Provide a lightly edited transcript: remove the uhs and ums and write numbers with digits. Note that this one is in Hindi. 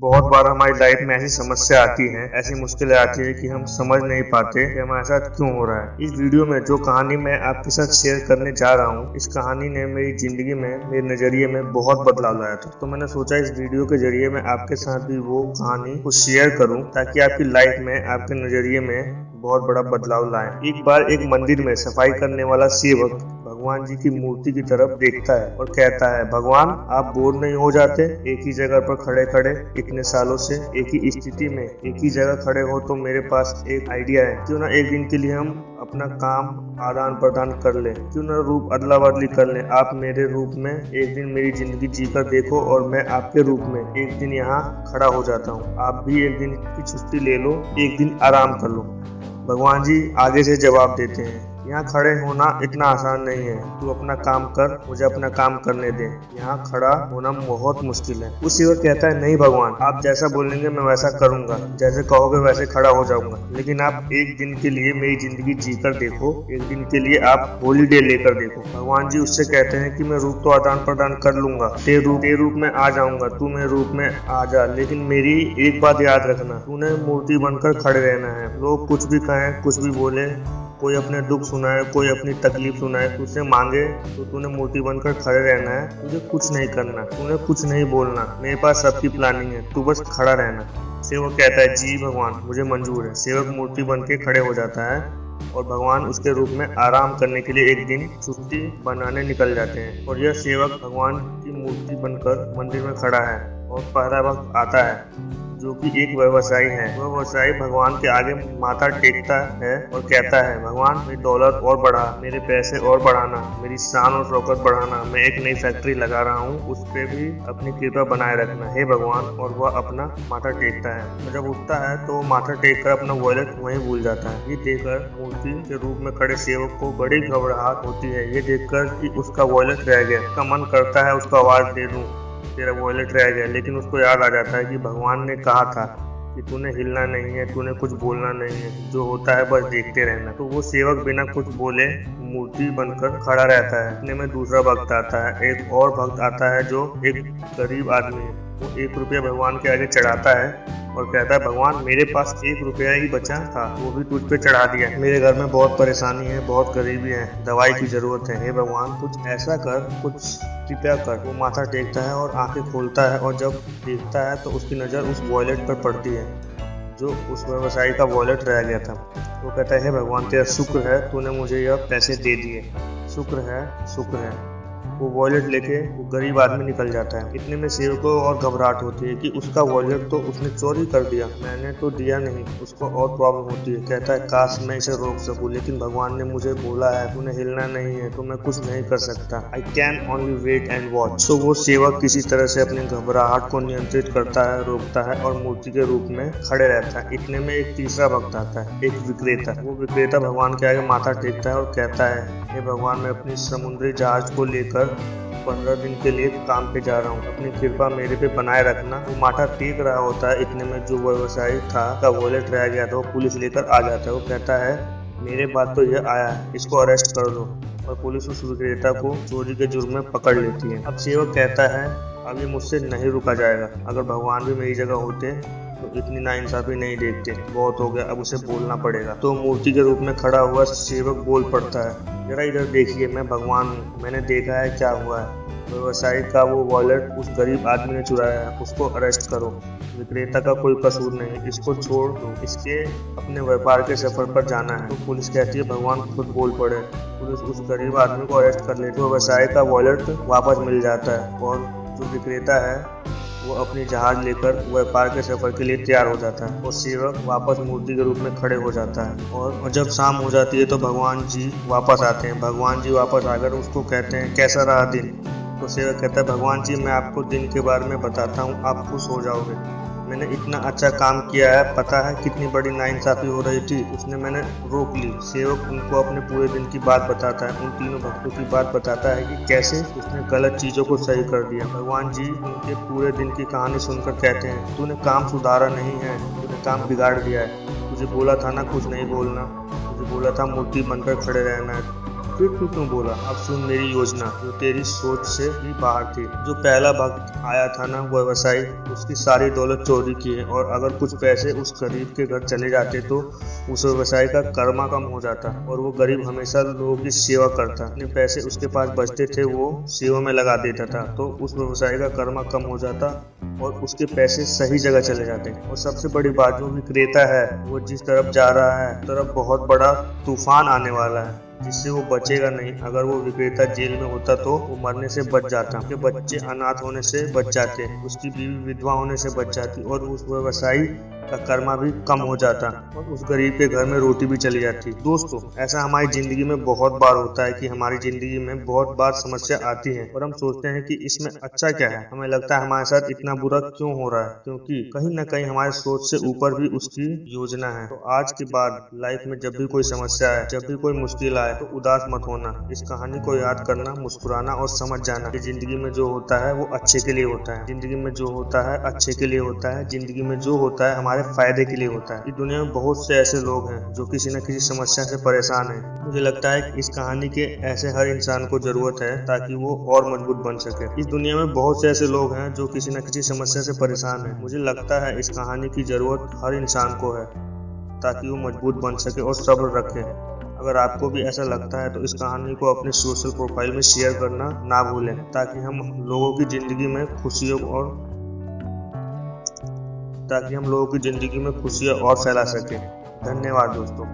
बहुत बार हमारी लाइफ में ऐसी समस्या आती है, ऐसी मुश्किलें आती है कि हम समझ नहीं पाते कि हमारे साथ क्यों हो रहा है। इस वीडियो में जो कहानी मैं आपके साथ शेयर करने जा रहा हूँ, इस कहानी ने मेरी जिंदगी में, मेरे नजरिए में बहुत बदलाव लाया था। तो मैंने सोचा इस वीडियो के जरिए मैं आपके साथ भी वो कहानी को शेयर करूँ ताकि आपकी लाइफ में, आपके नजरिए में बहुत बड़ा बदलाव लाए। एक बार एक मंदिर में सफाई करने वाला सेवक भगवान जी की मूर्ति की तरफ देखता है और कहता है, भगवान आप बोर नहीं हो जाते? एक ही जगह पर खड़े खड़े इतने सालों से एक ही स्थिति में एक ही जगह खड़े हो तो मेरे पास एक आइडिया है। क्यों ना एक दिन के लिए हम अपना काम आदान प्रदान कर लें, क्यों ना रूप अदला बदली कर लें। आप मेरे रूप में एक दिन मेरी जिंदगी जीकर देखो और मैं आपके रूप में एक दिन यहाँ खड़ा हो जाता हूँ। आप भी एक दिन की छुट्टी ले लो, एक दिन आराम कर लो। भगवान जी आगे से जवाब देते हैं, यहाँ खड़े होना इतना आसान नहीं है, तू अपना काम कर, मुझे अपना काम करने दे। यहाँ खड़ा होना बहुत मुश्किल है। उस सेवक कहता है, नहीं भगवान, आप जैसा बोलेंगे मैं वैसा करूंगा, जैसे कहोगे वैसे खड़ा हो जाऊंगा, लेकिन आप एक दिन के लिए मेरी जिंदगी जीकर देखो, एक दिन के लिए आप हॉलीडे लेकर देखो। भगवान जी उससे कहते हैं कि मैं रूप तो आदान प्रदान कर लूंगा, तेरे रूप में आ जाऊंगा, तू मेरे रूप में आ जा, लेकिन मेरी एक बात याद रखना, तूने मूर्ति बनकर खड़े रहना है। लोग कुछ भी कहें, कुछ भी बोले, कोई अपने दुख सुनाए, कोई अपनी तकलीफ सुनाए, तुझसे मांगे तो तूने मूर्ति बनकर खड़े रहना है। तुझे कुछ नहीं करना, तूने कुछ नहीं बोलना, मेरे पास सबकी प्लानिंग है, तू बस खड़ा रहना। सेवक कहता है, जी भगवान मुझे मंजूर है। सेवक मूर्ति बन के खड़े हो जाता है और भगवान उसके रूप में आराम करने के लिए एक दिन छुट्टी बनाने निकल जाते हैं। और यह सेवक भगवान की मूर्ति बनकर मंदिर में खड़ा है और पहला वक्त आता है जो कि एक व्यवसायी है। वह व्यवसायी भगवान के आगे माथा टेकता है और कहता है, भगवान मेरी दौलत और बढ़ा, मेरे पैसे और बढ़ाना, मेरी शान और शौकत बढ़ाना। मैं एक नई फैक्ट्री लगा रहा हूँ, उस पे भी अपनी कृपा बनाए रखना हे भगवान। और वह अपना माथा टेकता है और जब उठता है तो माथा टेक कर अपना वॉलेट वहीं भूल जाता है। ये देखकर मूर्ति के रूप में खड़े सेवक को बड़ी घबराहट होती है, ये देखकर कि उसका वॉलेट रह गया। उसका मन करता है उसको आवाज दे दूं, तेरा वॉलेट रह गया, लेकिन उसको याद आ जाता है कि भगवान ने कहा था कि तूने हिलना नहीं है, तूने कुछ बोलना नहीं है, जो होता है बस देखते रहना। तो वो सेवक बिना कुछ बोले मूर्ति बनकर खड़ा रहता है। इतने में दूसरा भक्त आता है, एक और भक्त आता है जो एक गरीब आदमी है। वो 1 रुपया भगवान के आगे चढ़ाता है और कहता है, भगवान मेरे पास 1 रुपया ही बचा था, वो भी तुझ पे चढ़ा दिया। मेरे घर में बहुत परेशानी है, बहुत गरीबी है, दवाई की जरूरत है, हे भगवान कुछ ऐसा कर, कुछ कृपया कर। वो माथा टेकता है और आंखें खोलता है और जब देखता है तो उसकी नज़र उस वॉलेट पर पड़ती है जो उस व्यवसायी का वॉलेट रह गया था। वो कहता है, हे भगवान तेरा शुक्र है, तूने मुझे यह पैसे दे दिए, शुक्र है, शुक्र है। वो वॉलेट लेके वो गरीब आदमी निकल जाता है। इतने में सेवक को और घबराहट होती है कि उसका वॉलेट तो उसने चोरी कर दिया, मैंने तो दिया नहीं। उसको और प्रॉब्लम होती है, कहता है, काश मैं इसे रोक सकूं, लेकिन भगवान ने मुझे बोला है तूने हिलना नहीं है तो मैं कुछ नहीं कर सकता। I can only wait and watch. तो वो सेवक किसी तरह से अपनी घबराहट को नियंत्रित करता है, रोकता है और मूर्ति के रूप में खड़े रहता है। इतने में एक तीसरा भक्त आता है, एक विक्रेता। वो विक्रेता भगवान के आगे माथा टेकता है और कहता है, हे भगवान मैं अपनी समुद्री जहाज को लेकर 15 दिन के लिए काम पे जा रहा हूँ, अपनी कृपा मेरे पे बनाए रखना। वो माथा टेक रहा होता है, इतने में जो व्यवसायी था का वॉलेट रह गया था, वो पुलिस लेकर आ जाता है। वो कहता है, मेरे बाद तो यह आया है, इसको अरेस्ट कर दो। और पुलिस उस विक्रेता को चोरी के जुर्म में पकड़ लेती है। अब सेवक कहता है, अभी मुझसे नहीं रुका जाएगा, अगर भगवान भी मेरी जगह होते तो इतनी नाइंसाफी नहीं देखते, बहुत हो गया, अब उसे बोलना पड़ेगा। तो मूर्ति के रूप में खड़ा हुआ सेवक बोल पड़ता है, जरा इधर देखिए, मैं भगवान हूँ, मैंने देखा है क्या हुआ है। व्यवसायी का वो वॉलेट उस गरीब आदमी ने चुराया है, उसको अरेस्ट करो। विक्रेता का कोई कसूर नहीं, इसको छोड़ दो, इसके अपने व्यापार के सफर पर जाना है। तो पुलिस कहती है, भगवान खुद बोल पड़े। पुलिस उस गरीब आदमी को अरेस्ट कर लेती है। व्यवसायी का वॉलेट वापस मिल जाता है और जो विक्रेता है वो अपनी जहाज लेकर व्यापार के सफर के लिए तैयार हो जाता है और सेवक वापस मूर्ति के रूप में खड़े हो जाता है। और जब शाम हो जाती है तो भगवान जी वापस आते हैं। भगवान जी वापस आकर उसको कहते हैं, कैसा रहा दिन? तो सेवक कहता है, भगवान जी मैं आपको दिन के बारे में बताता हूँ, आप खुश हो जाओगे। मैंने इतना अच्छा काम किया है, पता है कितनी बड़ी नाइंसाफी हो रही थी, उसने मैंने रोक ली। सेवक उनको अपने पूरे दिन की बात बताता है, उन तीनों भक्तों की बात बताता है कि कैसे उसने गलत चीजों को सही कर दिया। भगवान जी उनके पूरे दिन की कहानी सुनकर कहते हैं, तूने काम सुधारा नहीं है, तूने काम बिगाड़ दिया है। तुझे बोला था ना कुछ नहीं बोलना, तुझे बोला था मूर्ति बनकर खड़े रहना है, फिर तू क्यों बोला, अब सुन मेरी योजना जो तेरी सोच से भी बाहर थी। जो पहला भक्त आया था ना व्यवसायी, उसकी सारी दौलत चोरी की है, और अगर कुछ पैसे उस गरीब के घर चले जाते तो उस व्यवसायी का कर्मा कम हो जाता और वो गरीब हमेशा लोगों की सेवा करता। अपने पैसे उसके पास बचते थे वो सेवा में लगा देता था, तो उस व्यवसायी का कर्मा कम हो जाता और उसके पैसे सही जगह चले जाते। और सबसे बड़ी बात, जो विक्रेता है वो जिस तरफ जा रहा है उस तरफ बहुत बड़ा तूफान आने वाला है जिससे वो बचेगा नहीं। अगर वो विक्रेता जेल में होता तो वो मरने से बच जाता, उसके बच्चे अनाथ होने से बच जाते, उसकी बीवी विधवा होने से बच जाती, और उस व्यवसायी का कर्मा भी कम हो जाता और उस गरीब के घर में रोटी भी चली जाती। दोस्तों, ऐसा हमारी जिंदगी में बहुत बार होता है कि हमारी जिंदगी में बहुत बार समस्या आती है और हम सोचते हैं कि इसमें अच्छा क्या है। हमें लगता है हमारे साथ इतना बुरा क्यों हो रहा है, क्योंकि कहीं ना कहीं हमारे सोच से ऊपर भी उसकी योजना है। तो आज के बाद लाइफ में जब भी कोई समस्या आए, जब भी कोई मुश्किल आए, तो उदास मत होना। इस कहानी को याद करना, मुस्कुराना और समझ जाना कि जिंदगी में जो होता है वो अच्छे के लिए होता है। जिंदगी में जो होता है अच्छे के लिए होता है। जिंदगी में जो होता है हमारे फायदे के लिए होता है। इस दुनिया में बहुत से ऐसे लोग हैं जो किसी न किसी समस्या से परेशान हैं। मुझे लगता है कि इस कहानी के ऐसे हर इंसान को जरूरत है ताकि वो और मजबूत बन सके। इस दुनिया में बहुत से ऐसे लोग हैं जो किसी न किसी समस्या से परेशान हैं। मुझे लगता है इस कहानी की जरूरत हर इंसान को है ताकि वो मजबूत बन सके और सब्र रखे। अगर आपको भी ऐसा लगता है तो इस कहानी को अपने सोशल प्रोफाइल में शेयर करना ना भूलें, ताकि हम लोगों की जिंदगी में खुशियां और फैला सकें। धन्यवाद दोस्तों।